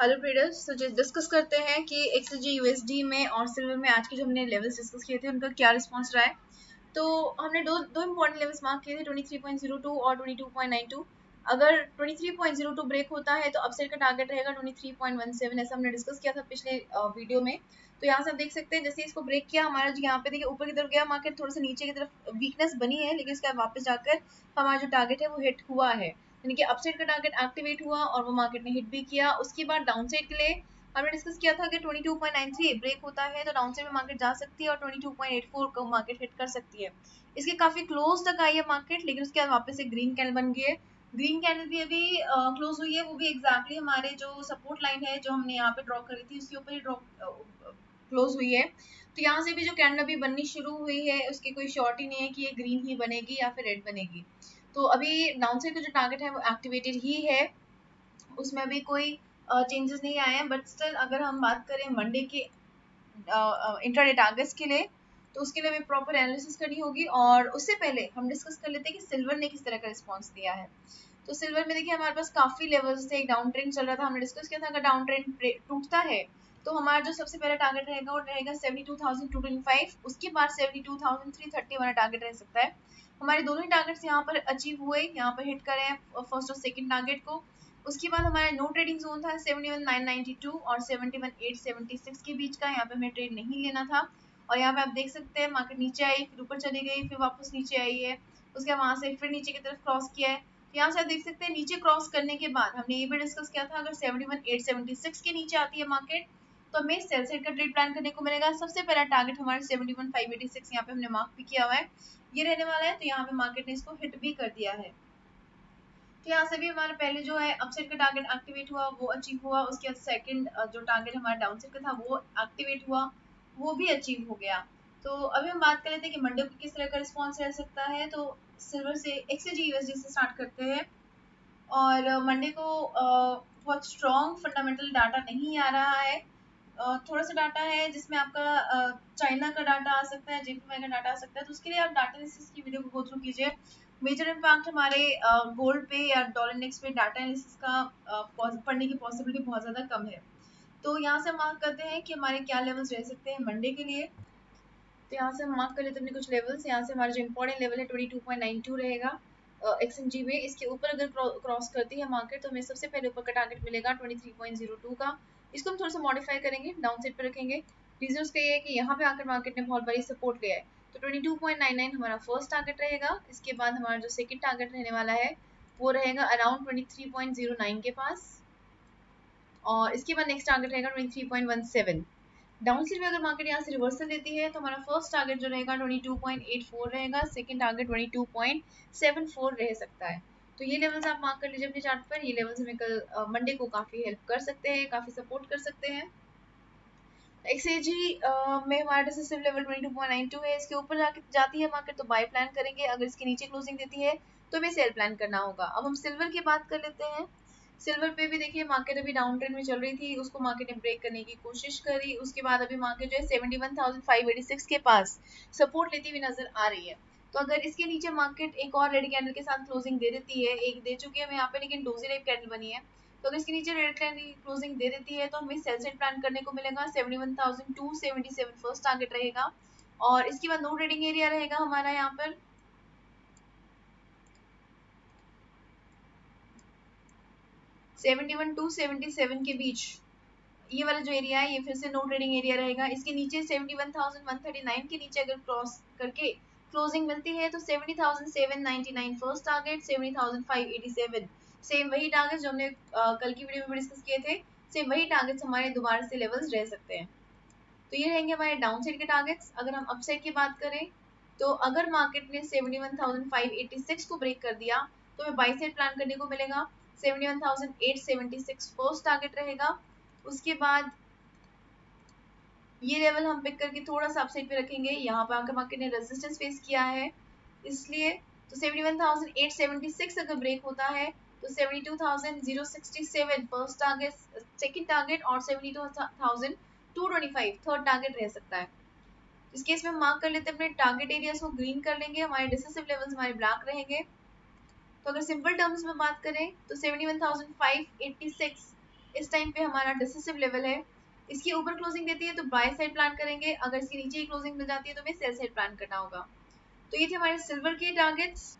Hello traders. तो जो discuss करते हैं कि एक्सजी यूएसडी में और सिल्वर में आज के जो हमने लेवल्स डिस्कस किए थे उनका क्या रिस्पांस रहा है। तो हमने दो इंपॉर्टेंट लेवल्स मार्क किए थे 23.02 और 22.92। अगर 23.02 ब्रेक होता है तो अपसाइड का टारगेट रहेगा 23.17, ऐसा हमने डिस्कस किया था पिछले वीडियो में। तो यहाँ से आप देख सकते हैं जैसे इसको ब्रेक किया हमारा जो यहाँ पे देखिए ऊपर की तरफ गया मार्केट, थोड़ा सा नीचे की तरफ वीकनेस बनी है, लेकिन इसके बाद वापस जाकर हमारा जो टारगेट है वो हिट हुआ है, यानी कि अपसाइड का टारगेट एक्टिवेट हुआ और वो मार्केट ने हिट भी किया। उसके बाद डाउनसाइड के लिए हमने डिस्कस किया था कि 22.93 ब्रेक होता है तो डाउनसाइड में मार्केट जा सकती है और 22.84 को मार्केट हिट कर सकती है। इसके काफी क्लोज तक आई है मार्केट, लेकिन उसके बाद वापस से ग्रीन कैंडल बन गई है। ग्रीन कैंडल भी अभी क्लोज हुई है, वो भी एग्जैक्टली हमारे जो सपोर्ट लाइन है जो हमने यहाँ पे ड्रॉ करी थी उसके ऊपर ही ड्रॉ क्लोज हुई है। तो यहाँ से भी जो कैंडल अभी बननी शुरू हुई है उसकी कोई श्योरिटी नहीं है कि ये ग्रीन ही बनेगी या फिर रेड बनेगी। तो अभी डाउनसाइड का जो टारगेट है वो एक्टिवेटेड ही है, उसमें अभी कोई चेंजेस नहीं आए हैं। बट स्टिल अगर हम बात करें मंडे के इंट्राडे टारगेट्स के लिए तो उसके लिए हमें प्रॉपर एनालिसिस करनी होगी, और उससे पहले हम डिस्कस कर लेते हैं कि सिल्वर ने किस तरह का रिस्पॉन्स दिया है। तो सिल्वर में देखिए हमारे पास काफी लेवल्स थे, एक डाउन ट्रेंड चल रहा था, हमने डिस्कस किया था अगर डाउन ट्रेंड टूटता है तो हमारा जो सबसे पहला टारगेट रहेगा वो रहेगा 72,225, उसके बाद 72,330 हमारा टारगेट रह सकता है। हमारे दोनों ही टारगेट्स यहाँ पर अचीव हुए, यहाँ पर हिट करें फर्स्ट और सेकंड टारगेट को। उसके बाद हमारा नो ट्रेडिंग जोन था 71,992 और 71,876 के बीच का, यहाँ पे हमें ट्रेड नहीं लेना था। और यहाँ पे आप देख सकते हैं मार्केट नीचे आई, फिर ऊपर चली गई, फिर वापस नीचे आई है, उसके बाद वहां से फिर नीचे की तरफ क्रॉस किया है। तो यहाँ से आप देख सकते हैं नीचे क्रॉस करने के बाद हमने ये भी डिस्कस किया था अगर 71,876 के नीचे आती है मार्केट तो हमें सेल साइड का ट्रेड प्लान करने को मिलेगा। सबसे पहला टारगेट हमारा 71,586 यहाँ पे हमने मार्क भी किया हुआ है, ये रहने वाला है। तो यहाँ पे मार्केट ने इसको हिट भी कर दिया है। तो यहाँ से भी हमारा पहले जो है अपसाइड का टारगेट एक्टिवेट हुआ वो अचीव हुआ, उसके बाद सेकंड जो टारगेट हमारा डाउनसाइड का था वो एक्टिवेट हुआ, वो भी अचीव हो गया। तो अभी हम बात कर लेते हैं कि मंडे को किस तरह का रिस्पॉन्स रह सकता है। तो सिल्वर से एक्सजी यूएसडी से स्टार्ट करते हैं, और मंडे को बहुत स्ट्रॉन्ग फंडामेंटल डाटा नहीं आ रहा है। थोड़ा सा डाटा है जिसमें आपका चाइना का डाटा आ सकता है, जेपीवाई का डाटा आ सकता है, तो उसके लिए आप डाटा एनालिसिस की वीडियो को गो थ्रू कीजिए। मेजर इम्पैक्ट हमारे गोल्ड पे या डॉलर इंडेक्स पे डाटा एनालिसिस का पढ़ने की पॉसिबिलिटी बहुत ज़्यादा कम है। तो यहाँ से मार्क करते हैं कि हमारे क्या लेवल्स रह सकते हैं मंडे के लिए। तो यहाँ से हम मार्क कर लेते हैं अपने कुछ लेवल्स। यहाँ से हमारा जो इंपॉर्टेंट लेवल है 22.92 रहेगा एक्सएमजी में। इसके ऊपर अगर क्रॉस करती है मार्केट तो हमें सबसे पहले ऊपर का टारगेट मिलेगा 23.02 का। इसको हम थोड़ा सा मॉडिफाई करेंगे, डाउन साइड पे रखेंगे। रीजन उसका ये है कि यहाँ पे आकर मार्केट ने बहुत बड़ी सपोर्ट लिया है, तो 22.99 हमारा फर्स्ट टारगेट रहेगा। इसके बाद हमारा जो सेकंड टारगेट रहने वाला है वो रहेगा अराउंड 23.09 के पास, और इसके बाद नेक्स्ट टारगेट रहेगा 23.17। डाउन साइड में अगर मार्केट यहाँ से रिवर्सल देती है तो हमारा फर्स्ट टारगेट जो रहेगा 22.84 रहेगा, सेकंड टारगेट 22.74 रह सकता है। तो ये लेवल्स आप मार्क कर लीजिए अपने चार्ट पर। ये लेवल्स हमें कल मंडे को काफी हेल्प कर सकते हैं, काफी सपोर्ट कर सकते हैं। एक्सएजी में हमारा डिसिसिव लेवल 22.92 है, इसके ऊपर जाती है मार्केट तो बाय प्लान करेंगे, अगर इसके नीचे क्लोजिंग देती है तो हमें सेल प्लान करना होगा। अब हम सिल्वर की बात कर लेते हैं। सिल्वर पे भी देखिए मार्केट अभी डाउन ट्रेंड में चल रही थी, उसको मार्केट ने ब्रेक करने की कोशिश करी, उसके बाद अभी मार्केट जो है 71,586 के पास सपोर्ट लेती हुई नजर आ रही है। तो अगर इसके नीचे मार्केट एक और रेड कैंडल के साथ क्लोजिंग दे देती है, एक दे चुकी है हम यहाँ पे, लेकिन डोजी टाइप कैंडल बनी है, तो अगर इसके नीचे रेड कैंडल क्लोजिंग दे देती है तो हमें सेल साइड प्लान करने को मिलेगा 71,277 फर्स्ट टारगेट रहेगा, और इसके बाद नो ट्रेडिंग एरिया रहेगा हमारा यहाँ पर 71,277 के बीच। ये वाला जो एरिया है ये फिर से नो ट्रेडिंग एरिया रहेगा। इसके नीचे 71,139 के नीचे अगर क्रॉस करके क्लोजिंग मिलती है तो 70,799 फर्स्ट टारगेट, 70,587 सेम वही टारगेट जो हमने कल की वीडियो में डिस्कस किए थे, सेम वही टारगेट्स हमारे दोबारा से लेवल्स रह सकते हैं। तो ये रहेंगे हमारे डाउन साइड के टारगेट्स। अगर हम अपसाइड की बात करें तो अगर मार्केट ने 71,586 को ब्रेक कर दिया तो हमें बाई साइड प्लान करने को मिलेगा 71,876 फर्स्ट टारगेट रहेगा। उसके बाद ये लेवल हम पिक करके थोड़ा सा अपसाइड पे रखेंगे, यहाँ पर आकर मार्केट ने रेजिस्टेंस फेस किया है इसलिए। तो 71,876 अगर ब्रेक होता है तो 72,067 फर्स्ट टारगेट, सेकंड टारगेट, और 72,225 थर्ड टारगेट रह सकता है। इस केस में हम मार्क कर लेते हैं अपने टारगेट एरियाज को ग्रीन कर लेंगे, हमारे डिसिसिव लेवल्स हमारे ब्लैक रहेंगे। तो अगर सिंपल टर्म्स में बात करें तो 71,586 इस टाइम पे हमारा डिसिसिव लेवल है। इसके ऊपर क्लोजिंग देती है तो बाय साइड प्लान करेंगे, अगर इसके नीचे ही क्लोजिंग मिल जाती है तो हमें सेल साइड प्लान करना होगा। तो ये थे हमारे सिल्वर के टारगेट्स।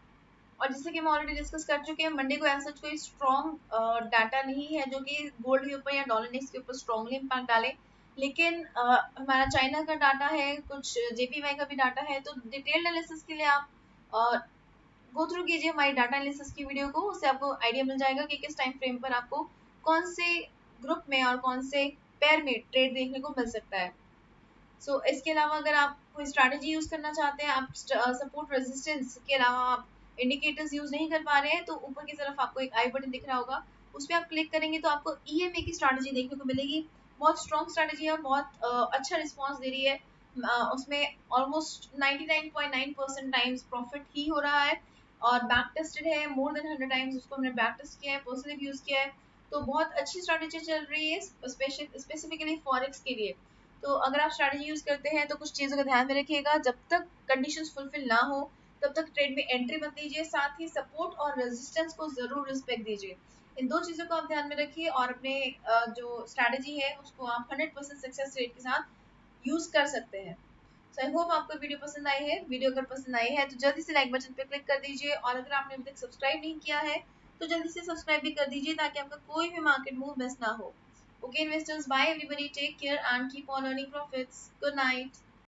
और जैसे कि हम ऑलरेडी डिस्कस कर चुके हैं, मंडे को ऐसा कोई स्ट्रॉन्ग डाटा नहीं है जो कि गोल्ड के ऊपर या डॉलर इंडेक्स के ऊपर स्ट्रॉन्गली इम्पैक्ट डाले। लेकिन हमारा चाइना का डाटा है, कुछ जेपीवाई का भी डाटा है, तो डिटेल्ड एनालिसिस के लिए आप गो थ्रू कीजिए हमारी डाटा एनालिसिस की वीडियो को। उससे आपको आइडिया मिल जाएगा कि किस टाइम फ्रेम पर आपको कौन से ग्रुप में और कौन से पेयर में ट्रेड देखने को मिल सकता है। इसके अलावा अगर आप कोई स्ट्रैटेजी यूज करना चाहते हैं, आप सपोर्ट रेजिस्टेंस के अलावा आप इंडिकेटर्स यूज नहीं कर पा रहे हैं, तो ऊपर की तरफ आपको एक आई बटन दिख रहा होगा, उस पर आप क्लिक करेंगे तो आपको ईएमए की स्ट्रैटेजी देखने को मिलेगी। बहुत स्ट्रॉन्ग स्ट्रैटेजी है और बहुत अच्छा रिस्पॉन्स दे रही है। उसमें ऑलमोस्ट 99.9% टाइम्स प्रॉफिट ही हो रहा है और बैक टेस्टेड है, मोर देन 100 टाइम्स उसको हमने बैक टेस्ट किया है, पर्सनली भी यूज किया है। तो बहुत अच्छी स्ट्रैटेजी चल रही है स्पेसिफिकली फॉरेक्स के लिए। तो अगर आप स्ट्रैटेजी यूज करते हैं तो कुछ चीज़ों का ध्यान में रखिएगा, जब तक कंडीशंस फुलफिल ना हो तब तक ट्रेड में एंट्री मत लीजिए, साथ ही सपोर्ट और रेजिस्टेंस को जरूर रिस्पेक्ट दीजिए। इन दो चीज़ों को आप ध्यान में रखिए और अपने जो स्ट्रैटेजी है उसको आप 100% सक्सेस रेट के साथ यूज कर सकते हैं। सो आई होप आपको वीडियो पसंद आई है। वीडियो अगर पसंद आई है तो जल्दी से लाइक बटन पे क्लिक कर दीजिए और अगर आपने अभी तक सब्सक्राइब नहीं किया है तो जल्दी से सब्सक्राइब भी कर दीजिए ताकि आपका कोई भी मार्केट मूव मिस ना हो। Okay, investors, bye everybody. Take care and keep on earning profits. Good night.